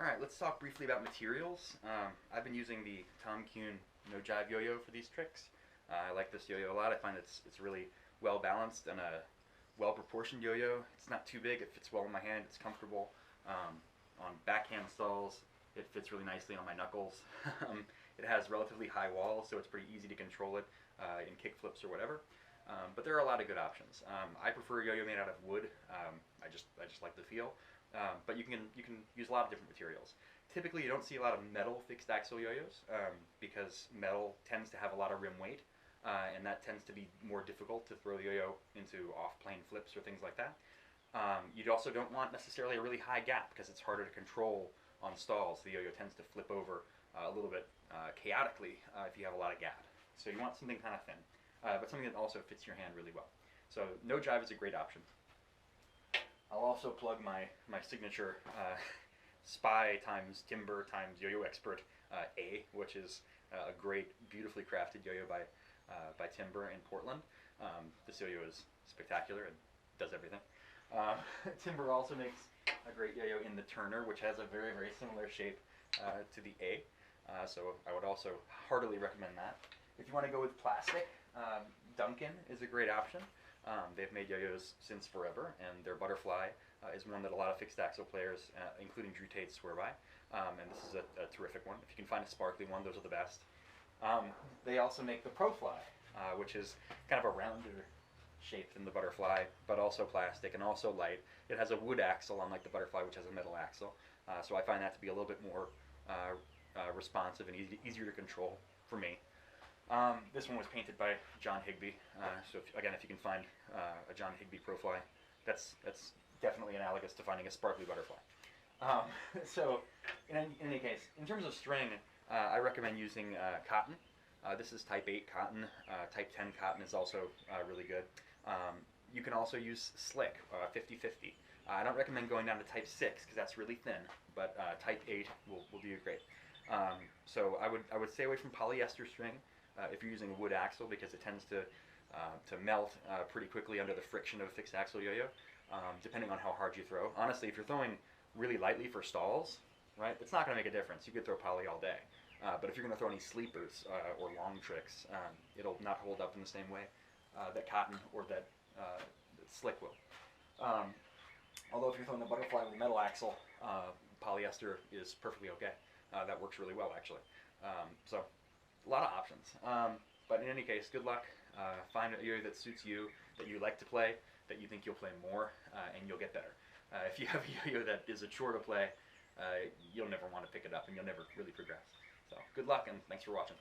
Alright, let's talk briefly about materials. I've been using the Tom Kuhn No Jive Yo-Yo for these tricks. I like this yo-yo a lot. I find it's really well balanced and a well proportioned yo-yo. It's not too big, it fits well in my hand, it's comfortable. On backhand stalls, it fits really nicely on my knuckles. It has relatively high walls, so it's pretty easy to control it in kick flips or whatever. But there are a lot of good options. I prefer a yo-yo made out of wood. I just like the feel. But you can use a lot of different materials. Typically, you don't see a lot of metal fixed axle yo-yos because metal tends to have a lot of rim weight, and that tends to be more difficult to throw the yo-yo into off-plane flips or things like that. You also don't want necessarily a really high gap because it's harder to control on stalls. The yo-yo tends to flip over a little bit chaotically if you have a lot of gap. So you want something kind of thin, but something that also fits your hand really well. So no jive is a great option. I'll also plug my signature Spy times Timber times Yo-Yo Expert A, which is a great, beautifully crafted yo-yo by Timber in Portland. This yo-yo is spectacular and does everything. Timber also makes a great yo-yo in the Turner, which has a very, very similar shape to the A. So I would also heartily recommend that. If you want to go with plastic, Duncan is a great option. They've made yo-yos since forever, and their Butterfly is one that a lot of fixed axle players, including Drew Tate, swear by. And this is a terrific one. If you can find a sparkly one, those are the best. They also make the ProFly, which is kind of a rounder shape than the Butterfly, but also plastic and also light. It has a wood axle, unlike the Butterfly, which has a metal axle. So I find that to be a little bit more responsive and easier to control for me. This one was painted by John Higby. So if you can find a John Higby ProFly, that's definitely analogous to finding a sparkly Butterfly. So in any case, in terms of string, I recommend using cotton. This is type 8 cotton. Type 10 cotton is also really good. You can also use slick, 50-50. I don't recommend going down to type 6 because that's really thin, but type 8 will do you great. So I would stay away from polyester string if you're using a wood axle because it tends to melt pretty quickly under the friction of a fixed axle yo-yo, depending on how hard you throw. Honestly, if you're throwing really lightly for stalls, right, it's not going to make a difference. You could throw poly all day. But if you're going to throw any sleepers or long tricks, it'll not hold up in the same way that cotton or that slick will. Although if you're throwing the Butterfly with a metal axle, polyester is perfectly okay. That works really well, actually. So a lot of options. But in any case, good luck. Find a yo-yo that suits you, that you like to play, that you think you'll play more, and you'll get better. If you have a yo-yo that is a chore to play, you'll never want to pick it up and you'll never really progress. So good luck and thanks for watching.